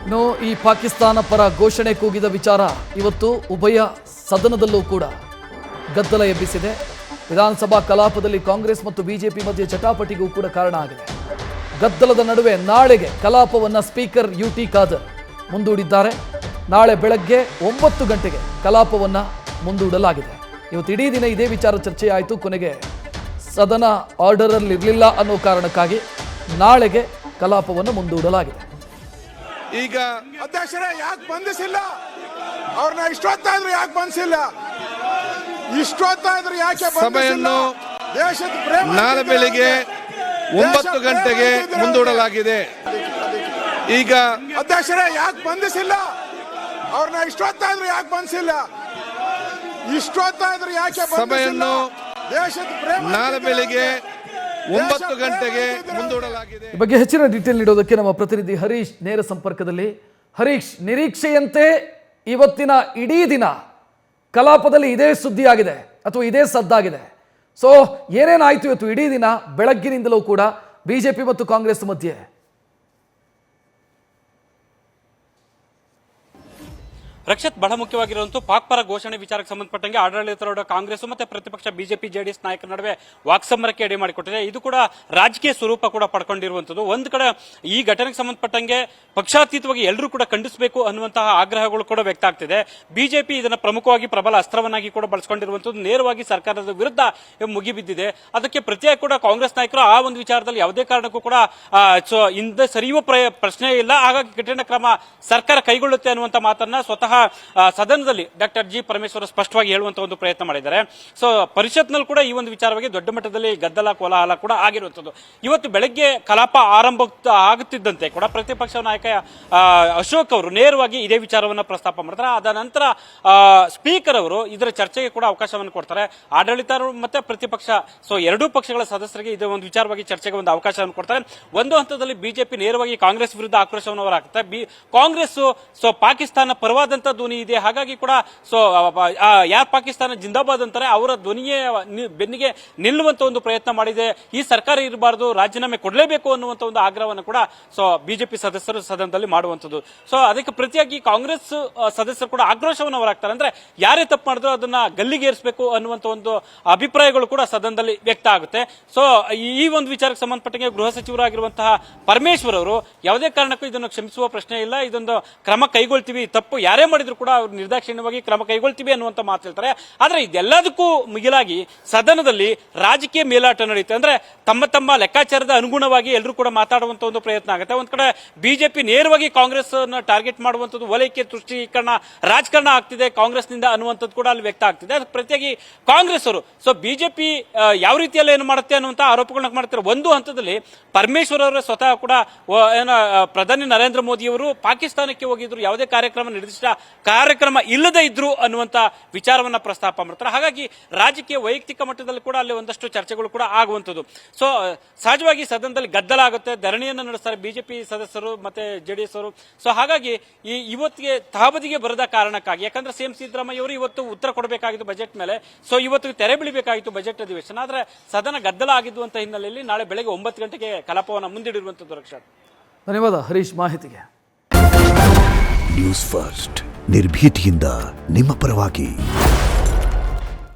ಇನ್ನು ಈ ಪಾಕಿಸ್ತಾನ ಪರ ಘೋಷಣೆ ಕೂಗಿದ ವಿಚಾರ ಇವತ್ತು ಉಭಯ ಸದನದಲ್ಲೂ ಕೂಡ ಗದ್ದಲ ಎಬ್ಬಿಸಿದೆ. ವಿಧಾನಸಭಾ ಕಲಾಪದಲ್ಲಿ ಕಾಂಗ್ರೆಸ್ ಮತ್ತು ಬಿಜೆಪಿ ಮಧ್ಯೆ ಚಟಾಪಟಿಗೂ ಕೂಡ ಕಾರಣ ಆಗಿದೆ. ಗದ್ದಲದ ನಡುವೆ ನಾಳೆಗೆ ಕಲಾಪವನ್ನು ಸ್ಪೀಕರ್ ಯುಟಿ ಖಾದರ್ ಮುಂದೂಡಿದ್ದಾರೆ. ನಾಳೆ ಬೆಳಗ್ಗೆ 9 ಗಂಟೆಗೆ ಕಲಾಪವನ್ನು ಮುಂದೂಡಲಾಗಿದೆ. ಇವತ್ತು ಇಡೀ ದಿನ ಇದೇ ವಿಚಾರ ಚರ್ಚೆ ಆಯಿತು. ಕೊನೆಗೆ ಸದನ ಆರ್ಡರಲ್ಲಿ ಇರಲಿಲ್ಲ ಅನ್ನೋ ಕಾರಣಕ್ಕಾಗಿ ನಾಳೆಗೆ ಕಲಾಪವನ್ನು ಮುಂದೂಡಲಾಗಿದೆ. ಈಗ ಅಧ್ಯಕ್ಷರೇ ಯಾಕೆ ಬಂಧಿಸಿಲ್ಲ ಅವ್ರನ್ನ? ಇಷ್ಟೊತ್ತಾದ್ರೂ ಯಾಕೆ ಬಂಧಿಸಿಲ್ಲ? ಇಷ್ಟೊತ್ತಾದ್ರೂ ಯಾಕೆ ಸಭೆಯನ್ನು ದೇಶದ ಪ್ರೇಮ ನಾಳೆ ಬೆಳಿಗ್ಗೆ 9 ಗಂಟೆಗೆ ಮುಂದೂಡಲಾಗಿದೆ. ಈಗ ಅಧ್ಯಕ್ಷರೇ ಯಾಕೆ ಬಂಧಿಸಿಲ್ಲ ಅವ್ರನ್ನ? ಇಷ್ಟೊತ್ತಾದ್ರೂ ಯಾಕೆ ಬಂಧಿಸಿಲ್ಲ? ಇಷ್ಟೊತ್ತಾದ್ರೂ ಯಾಕೆ ಸಭೆಯನ್ನು ದೇಶದ ಪ್ರೇಮ ನಾಳೆ ಬೆಳಿಗ್ಗೆ 9 ಗಂಟೆಗೆ ಮುಂದೂಡಲಾಗಿದೆ. ಈ ಬಗ್ಗೆ ಹೆಚ್ಚಿನ ಡೀಟೇಲ್ ನೀಡೋದಕ್ಕೆ ನಮ್ಮ ಪ್ರತಿನಿಧಿ ಹರೀಶ್ ನೇರ ಸಂಪರ್ಕದಲ್ಲಿ. ಹರೀಶ್, ನಿರೀಕ್ಷೆಯಂತೆ ಇವತ್ತಿನ ಇಡೀ ದಿನ ಕಲಾಪದಲ್ಲಿ ಇದೇ ಸುದ್ದಿ ಆಗಿದೆ ಅಥವಾ ಇದೇ ಸದ್ದಾಗಿದೆ. ಸೊ ಏನೇನಾಯ್ತು ಇವತ್ತು ಇಡೀ ದಿನ ಬೆಳಗ್ಗಿನಿಂದಲೂ ಕೂಡ ಬಿಜೆಪಿ ಮತ್ತು ಕಾಂಗ್ರೆಸ್ ಮಧ್ಯೆ? ರಕ್ಷತ್, ಬಹಳ ಮುಖ್ಯವಾಗಿರುವಂತೂ ಪಾಕ್ ಪರ ಘೋಷಣೆ ವಿಚಾರಕ್ಕೆ ಸಂಬಂಧಪಟ್ಟಂಗೆ ಆಡಳಿತಾರೂಢ ಕಾಂಗ್ರೆಸ್ ಮತ್ತೆ ಪ್ರತಿಪಕ್ಷ ಬಿಜೆಪಿ ಜೆಡಿಎಸ್ ನಾಯಕರ ನಡುವೆ ವಾಕ್ಸಮರಕ್ಕೆ ಎಡೆ ಮಾಡಿಕೊಟ್ಟಿದೆ. ಇದು ಕೂಡ ರಾಜಕೀಯ ಸ್ವರೂಪ ಕೂಡ ಪಡ್ಕೊಂಡಿರುವಂತದ್ದು. ಒಂದು ಕಡೆ ಈ ಘಟನೆಗೆ ಸಂಬಂಧಪಟ್ಟಂಗೆ ಪಕ್ಷಾತೀತವಾಗಿ ಎಲ್ಲರೂ ಕೂಡ ಖಂಡಿಸಬೇಕು ಅನ್ನುವಂತಹ ಆಗ್ರಹಗಳು ಕೂಡ ವ್ಯಕ್ತ ಆಗ್ತಿದೆ. ಬಿಜೆಪಿ ಇದನ್ನ ಪ್ರಮುಖವಾಗಿ ಪ್ರಬಲ ಅಸ್ತ್ರವನ್ನಾಗಿ ಕೂಡ ಬಳಸಿಕೊಂಡಿರುವಂತದ್ದು. ನೇರವಾಗಿ ಸರ್ಕಾರದ ವಿರುದ್ಧ ಮುಗಿಬಿದ್ದಿದೆ. ಅದಕ್ಕೆ ಪ್ರತಿಯಾಗಿ ಕೂಡ ಕಾಂಗ್ರೆಸ್ ನಾಯಕರು ಆ ಒಂದು ವಿಚಾರದಲ್ಲಿ ಯಾವುದೇ ಕಾರಣಕ್ಕೂ ಕೂಡ ಹಿಂದೆ ಸರಿಯುವ ಪ್ರಶ್ನೆ ಇಲ್ಲ, ಹಾಗಾಗಿ ಕಠಿಣ ಕ್ರಮ ಸರ್ಕಾರ ಕೈಗೊಳ್ಳುತ್ತೆ ಅನ್ನುವಂಥ ಮಾತನ್ನ ಸ್ವತಃ ಸದನದಲ್ಲಿ ಡಾಕ್ಟರ್ ಜಿ ಪರಮೇಶ್ವರ್ ಸ್ಪಷ್ಟವಾಗಿ ಹೇಳುವಂತಹ ಒಂದು ಪ್ರಯತ್ನ ಮಾಡಿದ್ದಾರೆ. ಸೊ ಪರಿಷತ್ನಲ್ಲಿ ಕೂಡ ಈ ಒಂದು ವಿಚಾರವಾಗಿ ದೊಡ್ಡ ಮಟ್ಟದಲ್ಲಿ ಗದ್ದಲ ಕೋಲಾಹಲ ಕೂಡ ಆಗಿರುವಂತದ್ದು. ಇವತ್ತು ಬೆಳಗ್ಗೆ ಕಲಾಪ ಆರಂಭ ಆಗುತ್ತಿದ್ದಂತೆ ಕೂಡ ಪ್ರತಿಪಕ್ಷ ನಾಯಕ ಅಶೋಕ್ ಅವರು ನೇರವಾಗಿ ಇದೇ ವಿಚಾರವನ್ನು ಪ್ರಸ್ತಾಪ ಮಾಡ್ತಾರೆ. ಅದ ನಂತರ ಸ್ಪೀಕರ್ ಅವರು ಇದರ ಚರ್ಚೆಗೆ ಕೂಡ ಅವಕಾಶವನ್ನು ಕೊಡ್ತಾರೆ. ಆಡಳಿತ ಮತ್ತೆ ಪ್ರತಿಪಕ್ಷ ಸೊ ಎರಡೂ ಪಕ್ಷಗಳ ಸದಸ್ಯರಿಗೆ ಇದೇ ಒಂದು ವಿಚಾರವಾಗಿ ಚರ್ಚೆಗೆ ಒಂದು ಅವಕಾಶವನ್ನು ಕೊಡ್ತಾರೆ. ಒಂದು ಹಂತದಲ್ಲಿ ಬಿಜೆಪಿ ನೇರವಾಗಿ ಕಾಂಗ್ರೆಸ್ ವಿರುದ್ಧ ಆಕ್ರೋಶವನ್ನು ಹೊರಹಾಕುತ್ತೆ. ಕಾಂಗ್ರೆಸ್ ಸೊ ಪಾಕಿಸ್ತಾನ ಪರವಾದಂತ ಧ್ವನಿ ಇದೆ, ಹಾಗಾಗಿ ಕೂಡ ಸೊ ಯಾರು ಪಾಕಿಸ್ತಾನ ಜಿಂದಾಬಾದ್ ಅಂತಾರೆ ಅವರ ಧ್ವನಿಯೇ ಬೆನ್ನಿಗೆ ನಿಲ್ಲುವಂತ ಒಂದು ಪ್ರಯತ್ನ ಮಾಡಿದೆ. ಈ ಸರ್ಕಾರ ಇರಬಾರದು, ರಾಜೀನಾಮೆ ಕೊಡಲೇಬೇಕು ಅನ್ನುವಂತ ಒಂದು ಆಗ್ರಹವನ್ನು ಕೂಡ ಸೊ ಬಿಜೆಪಿ ಸದಸ್ಯರು ಸದನದಲ್ಲಿ ಮಾಡುವಂತದ್ದು. ಸೊ ಅದಕ್ಕೆ ಪ್ರತಿಯಾಗಿ ಕಾಂಗ್ರೆಸ್ ಸದಸ್ಯರು ಕೂಡ ಆಕ್ರೋಶವನ್ನು ಹೊರಹಾಕ್ತಾರೆ. ಅಂದ್ರೆ ಯಾರೇ ತಪ್ಪು ಮಾಡಿದ್ರು ಅದನ್ನ ಗಲ್ಲಿಗೇರಿಸಬೇಕು ಅನ್ನುವಂತ ಒಂದು ಅಭಿಪ್ರಾಯಗಳು ಕೂಡ ಸದನದಲ್ಲಿ ವ್ಯಕ್ತ ಆಗುತ್ತೆ. ಸೊ ಈ ಒಂದು ವಿಚಾರಕ್ಕೆ ಸಂಬಂಧಪಟ್ಟಂಗೆ ಗೃಹ ಸಚಿವರಾಗಿರುವಂತಹ ಪರಮೇಶ್ವರ್ ಅವರು ಯಾವುದೇ ಕಾರಣಕ್ಕೂ ಇದನ್ನು ಕ್ಷಮಿಸುವ ಪ್ರಶ್ನೆ ಇಲ್ಲ, ಇದೊಂದು ಕ್ರಮ ಕೈಗೊಳ್ತೀವಿ, ತಪ್ಪು ಯಾರೇ ಮಾಡಿದ್ರು ಕೂಡ ಅವರು ನಿರ್ದಾಕ್ಷಿಣ್ಯವಾಗಿ ಕ್ರಮ ಕೈಗೊಳ್ತೀವಿ ಅನ್ನುವಂತ ಮಾತು ಹೇಳ್ತಾರೆ. ಆದ್ರೆ ಇದೆಲ್ಲದಕ್ಕೂ ಮಿಗಿಲಾಗಿ ಸದನದಲ್ಲಿ ರಾಜಕೀಯ ಮೇಲಾಟ ನಡೆಯುತ್ತೆ. ಅಂದ್ರೆ ತಮ್ಮ ತಮ್ಮ ಲೆಕ್ಕಾಚಾರದ ಅನುಗುಣವಾಗಿ ಎಲ್ಲರೂ ಕೂಡ ಮಾತಾಡುವಂತ ಒಂದು ಪ್ರಯತ್ನ ಆಗುತ್ತೆ. ಒಂದ್ ಕಡೆ ಬಿಜೆಪಿ ನೇರವಾಗಿ ಕಾಂಗ್ರೆಸ್ ಟಾರ್ಗೆಟ್ ಮಾಡುವಂತದ್ದು, ವಲಯಕ್ಕೆ ತುಷ್ಟೀಕರಣ ರಾಜಕಾರಣ ಆಗ್ತಿದೆ ಕಾಂಗ್ರೆಸ್ ನಿಂದ ಅನ್ನುವಂಥದ್ದು ಕೂಡ ಅಲ್ಲಿ ವ್ಯಕ್ತ ಆಗ್ತಿದೆ. ಅದಕ್ಕೆ ಪ್ರತಿಯಾಗಿ ಕಾಂಗ್ರೆಸ್ ಅವರು ಸೊ ಬಿಜೆಪಿ ಯಾವ ರೀತಿಯಲ್ಲಿ ಏನು ಮಾಡುತ್ತೆ ಅನ್ನುವಂತ ಆರೋಪಗಳನ್ನ ಮಾಡ್ತಾರೆ. ಒಂದು ಹಂತದಲ್ಲಿ ಪರಮೇಶ್ವರ್ ಅವರೇ ಸ್ವತಃ ಕೂಡ ಪ್ರಧಾನಿ ನರೇಂದ್ರ ಮೋದಿ ಅವರು ಪಾಕಿಸ್ತಾನಕ್ಕೆ ಹೋಗಿದ್ರು, ಯಾವುದೇ ಕಾರ್ಯಕ್ರಮ ನಿರ್ದಿಷ್ಟ ಕಾರ್ಯಕ್ರಮ ಇಲ್ಲದೆ ಇದ್ರು ಅನ್ನುವಂತ ವಿಚಾರವನ್ನ ಪ್ರಸ್ತಾಪ ಮಾಡ್ತಾರೆ. ಹಾಗಾಗಿ ರಾಜಕೀಯ ವೈಯಕ್ತಿಕ ಮಟ್ಟದಲ್ಲಿ ಕೂಡ ಅಲ್ಲಿ ಒಂದಷ್ಟು ಚರ್ಚೆಗಳು ಕೂಡ ಆಗುವಂಥದ್ದು. ಸೊ ಸಹಜವಾಗಿ ಸದನದಲ್ಲಿ ಗದ್ದಲ ಆಗುತ್ತೆ, ಧರಣಿಯನ್ನು ನಡೆಸ್ತಾರೆ ಬಿಜೆಪಿ ಸದಸ್ಯರು ಮತ್ತೆ ಜೆಡಿಎಸ್ ಅವರು. ಸೊ ಹಾಗಾಗಿ ಇವತ್ತಿಗೆ ತಹಬದಿಗೆ ಬರದ ಕಾರಣಕ್ಕಾಗಿ, ಯಾಕಂದ್ರೆ ಸಿಎಂ ಸಿದ್ದರಾಮಯ್ಯ ಅವರು ಇವತ್ತು ಉತ್ತರ ಕೊಡಬೇಕಾಗಿತ್ತು ಬಜೆಟ್ ಮೇಲೆ, ಸೊ ಇವತ್ತು ತೆರೆ ಬೀಳಬೇಕಾಗಿತ್ತು ಬಜೆಟ್ ಅಧಿವೇಶನ. ಆದ್ರೆ ಸದನ ಗದ್ದಲ ಆಗಿದ್ದು ಅಂತ ಹಿನ್ನೆಲೆಯಲ್ಲಿ ನಾಳೆ ಬೆಳಗ್ಗೆ 9 ಗಂಟೆಗೆ ಕಲಾಪವನ್ನು ಮುಂದಿಡಿರುವಂತದ್ದು. ರಕ್ಷಾ, ಧನ್ಯವಾದ ಹರೀಶ್ ಮಾಹಿತಿಗೆ. ನ್ಯೂಸ್ ಫಸ್ಟ್ ನಿರ್ಭೀತಿಯಿಂದ ನಿಮ್ಮ ಪರವಾಗಿ.